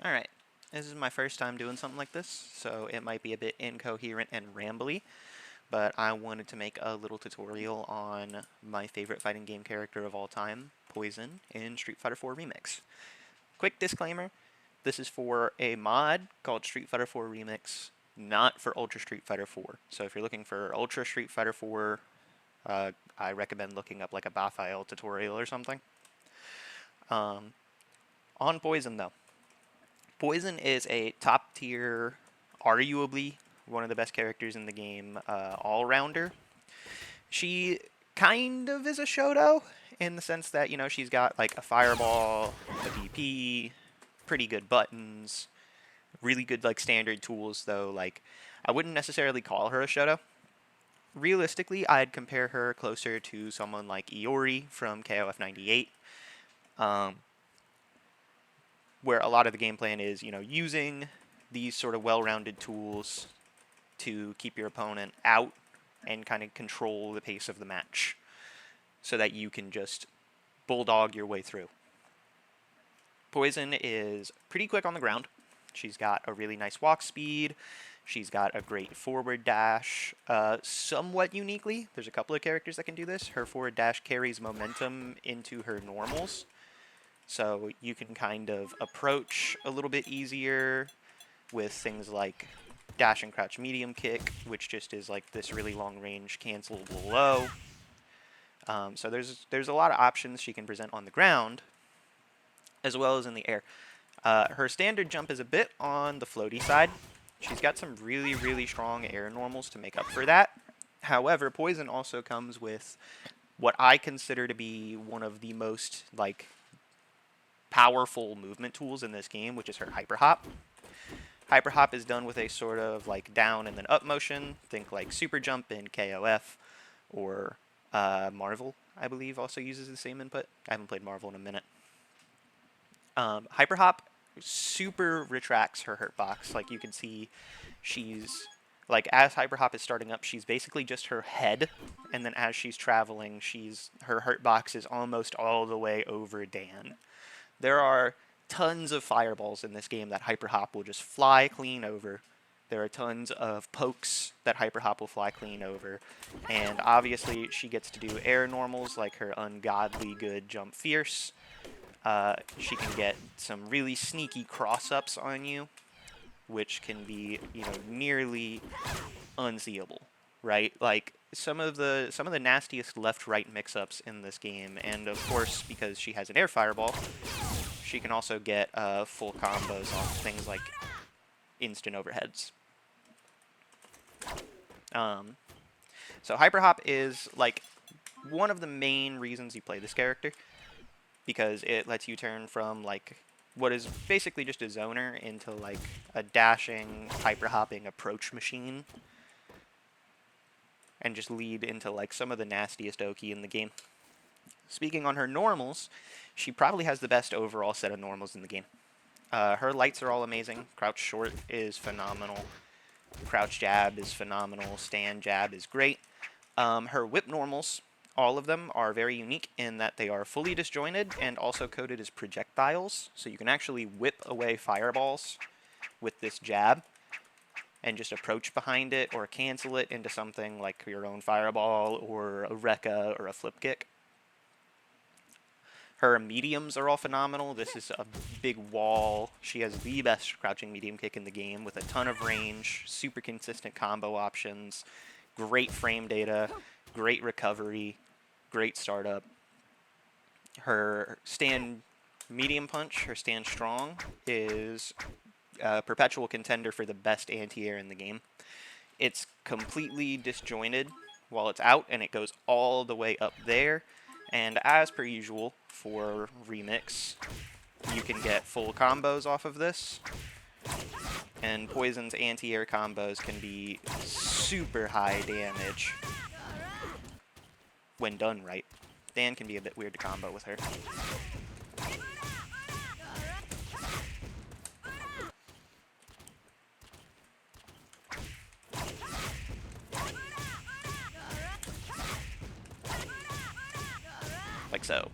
Alright, this is my first time doing something like this, so it might be a bit incoherent and rambly, but I wanted to make a little tutorial on my favorite fighting game character of all time, Poison, in Street Fighter IV Remix. Quick disclaimer, this is for a mod called Street Fighter IV Remix, not for Ultra Street Fighter 4. So if you're looking for Ultra Street Fighter 4, I recommend looking up like a Bathail tutorial or something. On Poison though. Poison is a top tier, arguably one of the best characters in the game, all-rounder. She kind of is a Shoto in the sense that, you know, she's got like a fireball, a DP, pretty good buttons, really good like standard tools though. Like, I wouldn't necessarily call her a Shoto. Realistically, I'd compare her closer to someone like Iori from KOF 98. Where a lot of the game plan is, you know, using these sort of well-rounded tools to keep your opponent out and kind of control the pace of the match so that you can just bulldog your way through. Poison is pretty quick on the ground. She's got a really nice walk speed. She's got a great forward dash. Somewhat uniquely, there's a couple of characters that can do this. Her forward dash carries momentum into her normals. So you can kind of approach a little bit easier with things like dash and crouch medium kick, which just is like this really long range cancelable low. So there's a lot of options she can present on the ground, as well as in the air. Her standard jump is a bit on the floaty side. She's got some really, really strong air normals to make up for that. However, Poison also comes with what I consider to be one of the most like powerful movement tools in this game, which is her hyper hop. Hyper hop is done with a sort of like down and then up motion. Think like super jump in KOF, or Marvel, I believe, also uses the same input. I haven't played Marvel in a minute. Hyper hop super retracts her hurt box. Like you can see, she's like as hyper hop is starting up, she's basically just her head, and then as she's traveling, her hurt box is almost all the way over Dan. There are tons of fireballs in this game that Hyper Hop will just fly clean over. There are tons of pokes that Hyper Hop will fly clean over. And obviously she gets to do air normals like her ungodly good Jump Fierce. She can get some really sneaky cross-ups on you, which can be, you know, nearly unseeable, right? Like some of the nastiest left-right mix-ups in this game, and of course because she has an air fireball, she can also get full combos on things like instant overheads. So Hyper Hop is like one of the main reasons you play this character, because it lets you turn from like what is basically just a zoner into like a dashing, hyper hopping approach machine, and just lead into like some of the nastiest Oki in the game. Speaking on her normals, she probably has the best overall set of normals in the game. Her lights are all amazing. Crouch short is phenomenal. Crouch jab is phenomenal. Stand jab is great. Her whip normals, all of them, are very unique in that they are fully disjointed and also coded as projectiles. So you can actually whip away fireballs with this jab and just approach behind it or cancel it into something like your own fireball or a Rekka or a flip kick. Her mediums are all phenomenal. This is a big wall. She has the best crouching medium kick in the game with a ton of range, super consistent combo options, great frame data, great recovery, great startup. Her stand medium punch, her stand strong, is a perpetual contender for the best anti-air in the game. It's completely disjointed while it's out, and it goes all the way up there. And as per usual for Remix, you can get full combos off of this. And Poison's anti-air combos can be super high damage when done right. Dan can be a bit weird to combo with her. Like so.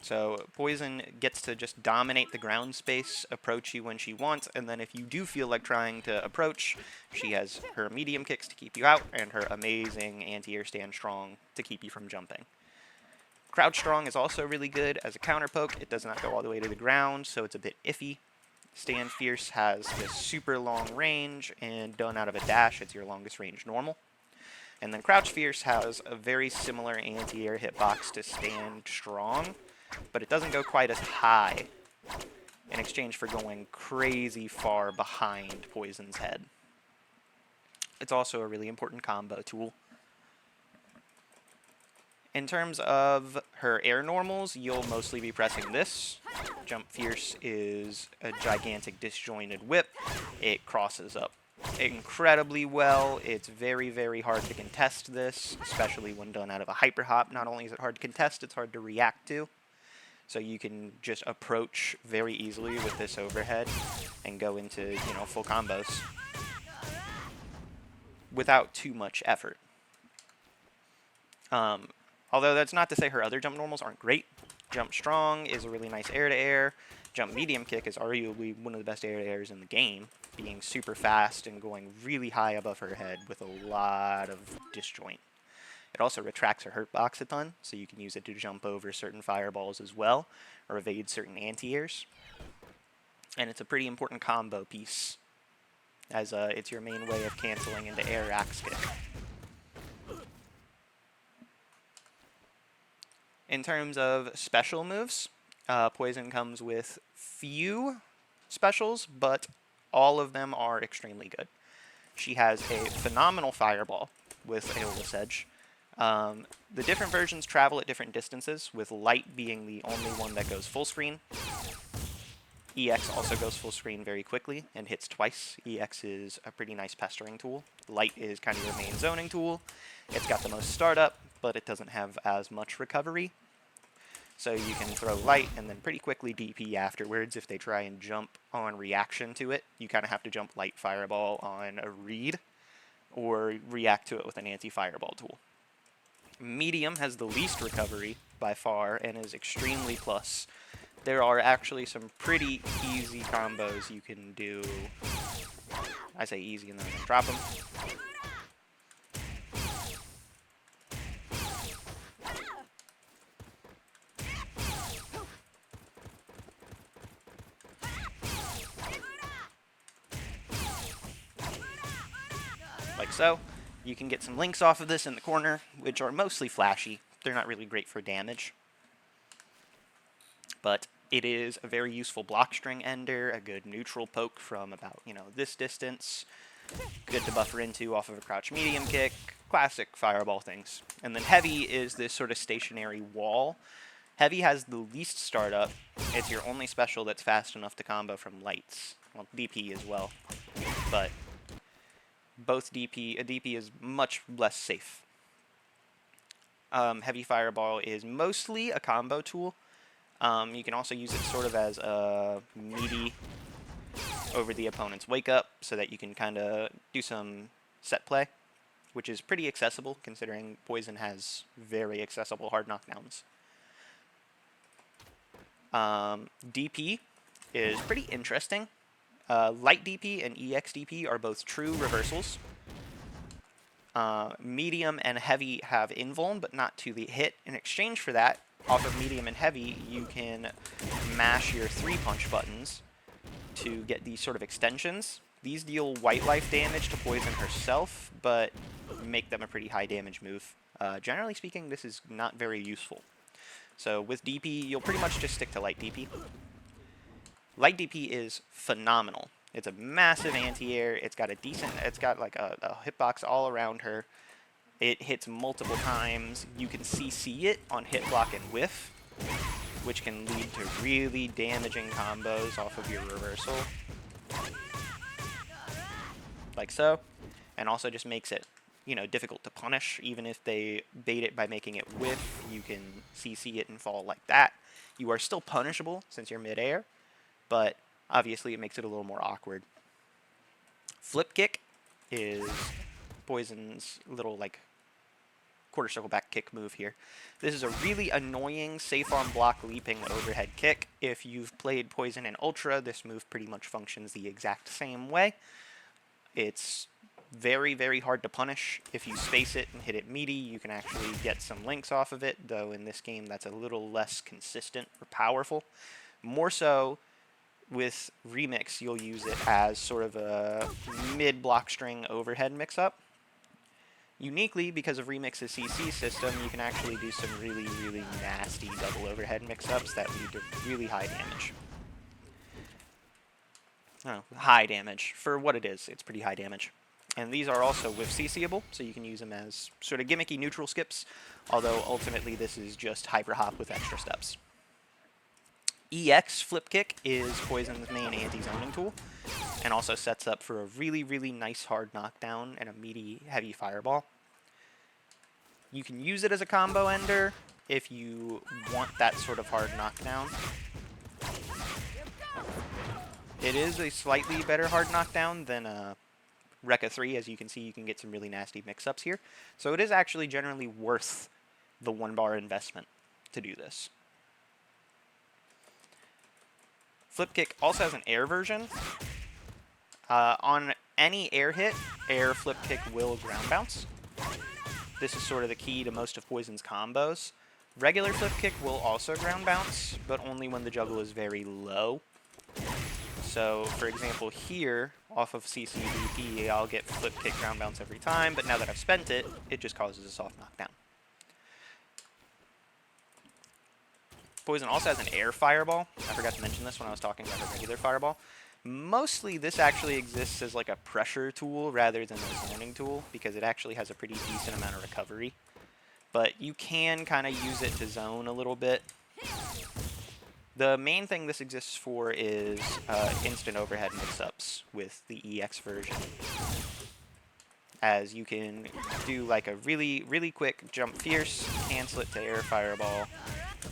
So Poison gets to just dominate the ground space, approach you when she wants, and then if you do feel like trying to approach, she has her medium kicks to keep you out, and her amazing anti-air stand strong to keep you from jumping. Crouch strong is also really good as a counter poke. It does not go all the way to the ground, so it's a bit iffy. Stand Fierce has this super long range, and done out of a dash, it's your longest range normal. And then Crouch Fierce has a very similar anti-air hitbox to Stand Strong, but it doesn't go quite as high in exchange for going crazy far behind Poison's head. It's also a really important combo tool. In terms of her air normals, you'll mostly be pressing this. Jump Fierce is a gigantic disjointed whip. It crosses up incredibly well. It's very, very hard to contest this, especially when done out of a hyper hop. Not only is it hard to contest, it's hard to react to. So you can just approach very easily with this overhead and go into, full combos without too much effort. Although that's not to say her other jump normals aren't great. Jump Strong is a really nice air-to-air. Jump Medium Kick is arguably one of the best air-to-airs in the game, being super fast and going really high above her head with a lot of disjoint. It also retracts her hurt box a ton, so you can use it to jump over certain fireballs as well, or evade certain anti-airs. And it's a pretty important combo piece, as it's your main way of canceling into air axe kick. In terms of special moves, Poison comes with few specials, but all of them are extremely good. She has a phenomenal fireball with Aeolus Edge. The different versions travel at different distances, with Light being the only one that goes full screen. EX also goes full screen very quickly and hits twice. EX is a pretty nice pestering tool. Light is kind of your main zoning tool. It's got the most startup, but it doesn't have as much recovery. So you can throw Light and then pretty quickly DP afterwards if they try and jump on reaction to it. You kind of have to jump Light Fireball on a read or react to it with an anti-fireball tool. Medium has the least recovery by far and is extremely plus. There are actually some pretty easy combos you can do. I say easy and then I'm going to drop them. Like so. You can get some links off of this in the corner, which are mostly flashy. They're not really great for damage. But it is a very useful block string ender, a good neutral poke from about, this distance. Good to buffer into off of a crouch medium kick. Classic fireball things. And then Heavy is this sort of stationary wall. Heavy has the least startup. It's your only special that's fast enough to combo from Lights. Well, DP as well. But both DP, a DP is much less safe. Heavy Fireball is mostly a combo tool. You can also use it sort of as a meaty over the opponent's wake up so that you can kind of do some set play, which is pretty accessible considering Poison has very accessible hard knockdowns. DP is pretty interesting. Light DP and EX DP are both true reversals. Medium and Heavy have invuln, but not to the hit. In exchange for that, off of Medium and Heavy, you can mash your 3-punch buttons to get these sort of extensions. These deal white life damage to Poison herself, but make them a pretty high damage move. Generally speaking, this is not very useful. So with DP, you'll pretty much just stick to Light DP. Light DP is phenomenal. It's a massive anti-air. It's got like a hitbox all around her. It hits multiple times. You can CC it on hit block and whiff, which can lead to really damaging combos off of your reversal. Like so. And also just makes it, difficult to punish. Even if they bait it by making it whiff, you can CC it and fall like that. You are still punishable since you're mid-air, but obviously it makes it a little more awkward. Flip Kick is Poison's little, quarter circle back kick move here. This is a really annoying safe on block leaping overhead kick. If you've played Poison in Ultra, this move pretty much functions the exact same way. It's very, very hard to punish. If you space it and hit it meaty, you can actually get some links off of it, though in this game that's a little less consistent or powerful. More so, with Remix, you'll use it as sort of a mid-block string overhead mix-up. Uniquely, because of Remix's CC system, you can actually do some really, really nasty double overhead mix-ups that lead to really high damage. Oh, high damage. For what it is, it's pretty high damage. And these are also whiff CCable, so you can use them as sort of gimmicky neutral skips, although ultimately this is just hyper hop with extra steps. EX Flip Kick is Poison's main anti-zoning tool, and also sets up for a really, really nice hard knockdown and a meaty, heavy fireball. You can use it as a combo ender if you want that sort of hard knockdown. It is a slightly better hard knockdown than Rekka 3. As you can see, you can get some really nasty mix-ups here. So it is actually generally worth the 1 bar investment to do this. Flip Kick also has an air version. On any air hit, air Flip Kick will ground bounce. This is sort of the key to most of Poison's combos. Regular Flip Kick will also ground bounce, but only when the juggle is very low. So, for example, here, off of CCVP, I'll get Flip Kick ground bounce every time, but now that I've spent it, it just causes a soft knockdown. Poison also has an air fireball. I forgot to mention this when I was talking about a regular fireball. Mostly this actually exists as like a pressure tool rather than a zoning tool, because it actually has a pretty decent amount of recovery. But you can kind of use it to zone a little bit. The main thing this exists for is instant overhead mix-ups with the EX version. As you can do like a really, really quick jump fierce, cancel it to air fireball,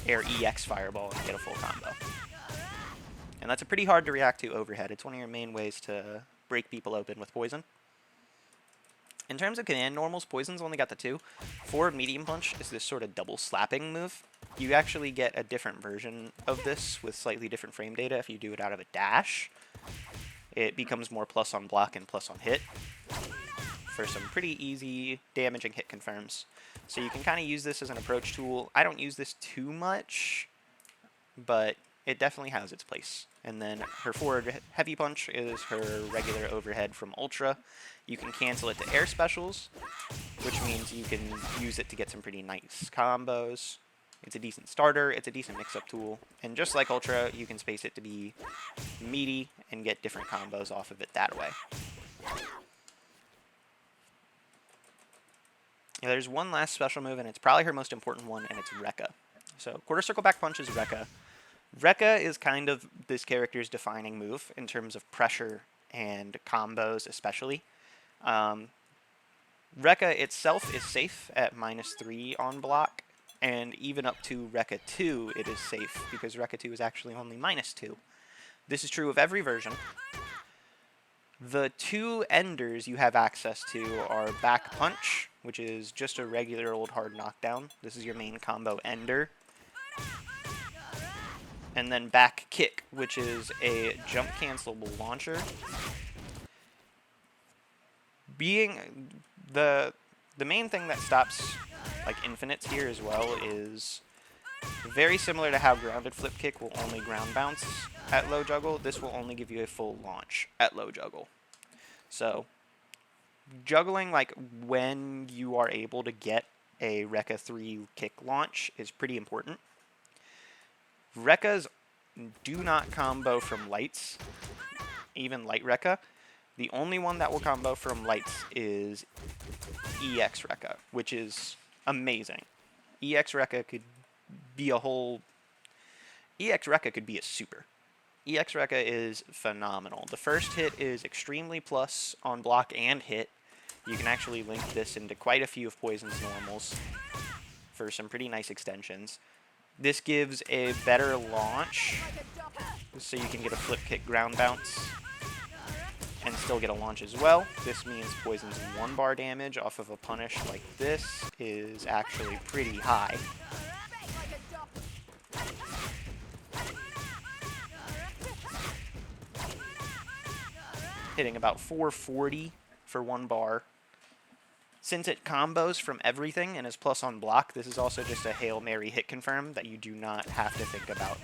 air EX fireball, and get a full combo. And that's a pretty hard to react to overhead. It's one of your main ways to break people open with Poison. In terms of command normals, Poison's only got the 2. For Medium Punch is this sort of double slapping move. You actually get a different version of this with slightly different frame data if you do it out of a dash. It becomes more plus on block and plus on hit for some pretty easy damage and hit confirms. So you can kind of use this as an approach tool. I don't use this too much, but it definitely has its place. And then her forward heavy punch is her regular overhead from Ultra. You can cancel it to air specials, which means you can use it to get some pretty nice combos. It's a decent starter, it's a decent mix-up tool, and just like Ultra, you can space it to be meaty and get different combos off of it that way. Yeah, there's one last special move, and it's probably her most important one, and it's Rekka. So, quarter circle back punch is Rekka. Rekka is kind of this character's defining move in terms of pressure and combos especially. Rekka itself is safe at -3 on block, and even up to Rekka 2 it is safe, because Rekka 2 is actually only -2. This is true of every version. The 2 enders you have access to are Back Punch, which is just a regular old hard knockdown. This is your main combo ender. And then Back Kick, which is a jump cancelable launcher. Being the main thing that stops like infinites here as well is very similar to how grounded Flip Kick will only ground bounce at low juggle. This will only give you a full launch at low juggle. So juggling like when you are able to get a Rekka 3 kick launch is pretty important. Rekkas do not combo from lights, even light Rekka. The only one that will combo from lights is EX Rekka, which is amazing. EX Rekka could be a whole... EX Rekka could be a super. EX Rekka is phenomenal. The first hit is extremely plus on block and hit. You can actually link this into quite a few of Poison's normals for some pretty nice extensions. This gives a better launch, so you can get a Flip Kick ground bounce. and still get a launch as well. This means Poison's 1 bar damage off of a punish like this is actually pretty high. Hitting about 440 for 1 bar. Since it combos from everything and is plus on block, this is also just a Hail Mary hit confirm that you do not have to think about.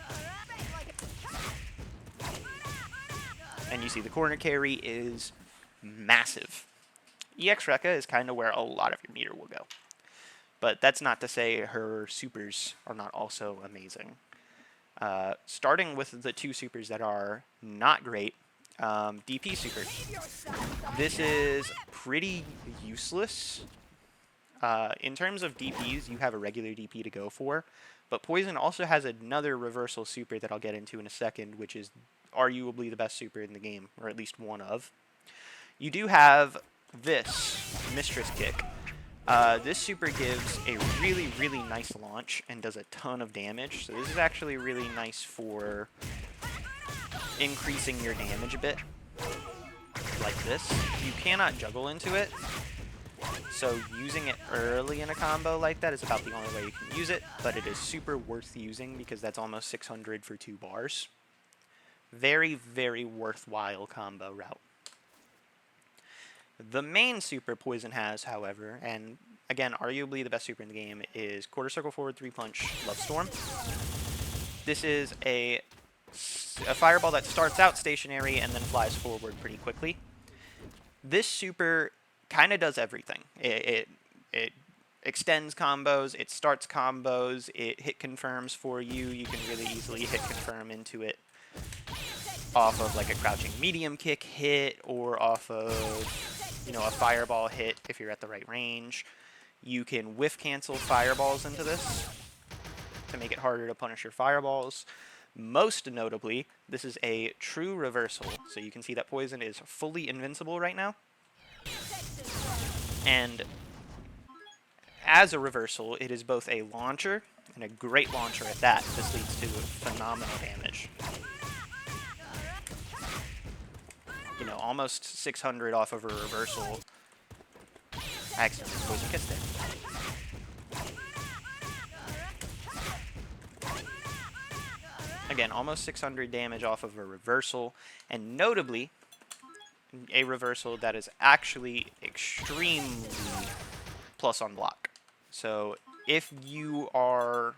And you see the corner carry is massive. EX Rekka is kind of where a lot of your meter will go. But that's not to say her supers are not also amazing. Starting with the 2 supers that are not great, DP super. This is pretty useless. In terms of DPs, you have a regular DP to go for, but Poison also has another reversal super that I'll get into in a second, which is arguably the best super in the game, or at least one of. You do have this Mistress Kick. This super gives a really, really nice launch and does a ton of damage, so this is actually really nice for increasing your damage a bit, like this. You cannot juggle into it, so using it early in a combo like that is about the only way you can use it, but it is super worth using because that's almost 600 for 2 bars. Very, very worthwhile combo route. The main super Poison has, however, and again, arguably the best super in the game, is Quarter Circle Forward 3-punch Love Storm. This is a fireball that starts out stationary and then flies forward pretty quickly. This super kind of does everything. It extends combos, it starts combos, it hit confirms for you. You can really easily hit confirm into it off of like a crouching medium kick hit or off of, you know, a fireball hit if you're at the right range. You can whiff cancel fireballs into this to make it harder to punish your fireballs. Most notably, this is a true reversal, so you can see that Poison is fully invincible right now. And as a reversal, it is both a launcher, and a great launcher at that. This leads to phenomenal damage. You know, almost 600 off of a reversal. I accidentally Poison Kiss there. Again, almost 600 damage off of a reversal, and notably, a reversal that is actually extremely plus on block. So if you are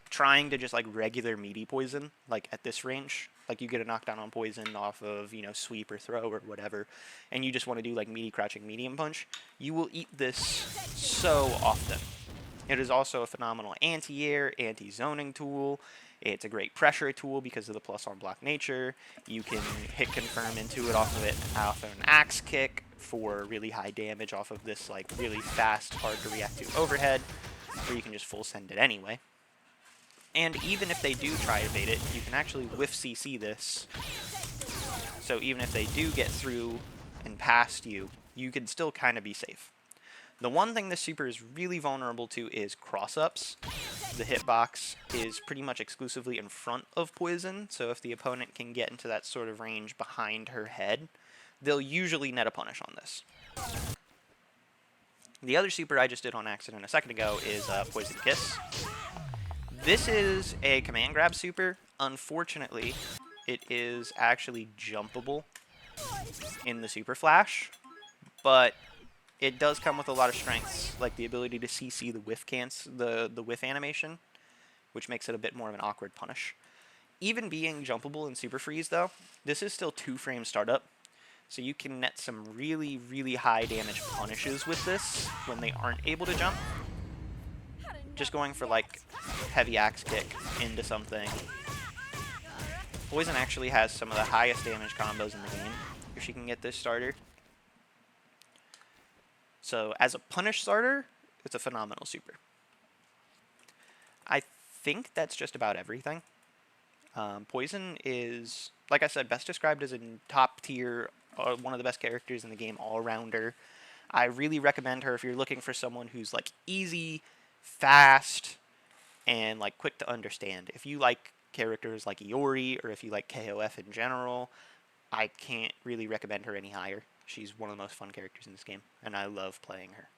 trying to just like regular meaty Poison, like at this range, like you get a knockdown on Poison off of, you know, sweep or throw or whatever, and you just want to do like meaty crouching medium punch, you will eat this so often. It is also a phenomenal anti-air, anti-zoning tool. It's a great pressure tool because of the plus on block nature. You can hit confirm into it off of an axe kick for really high damage off of this like really fast, hard to react to overhead, or you can just full send it anyway. And even if they do try evade it, you can actually whiff CC this. So even if they do get through and past you, you can still kind of be safe. The one thing this super is really vulnerable to is cross-ups. The hitbox is pretty much exclusively in front of Poison, so if the opponent can get into that sort of range behind her head, they'll usually net a punish on this. The other super I just did on accident a second ago is Poison Kiss. This is a command grab super. Unfortunately, it is actually jumpable in the Super Flash, but it does come with a lot of strengths, like the ability to CC the whiff the whiff animation, which makes it a bit more of an awkward punish. Even being jumpable in Super Freeze, though, this is still 2-frame startup, so you can net some really, really high damage punishes with this when they aren't able to jump. Just going for, like, heavy axe kick into something. Poison actually has some of the highest damage combos in the game, if she can get this starter. So, as a punish starter, it's a phenomenal super. I think that's just about everything. Poison is, like I said, best described as a top tier, one of the best characters in the game, all-rounder. I really recommend her if you're looking for someone who's, like, easy, fast, and, like, quick to understand. If you like characters like Iori, or if you like KOF in general, I can't really recommend her any higher. She's one of the most fun characters in this game, and I love playing her.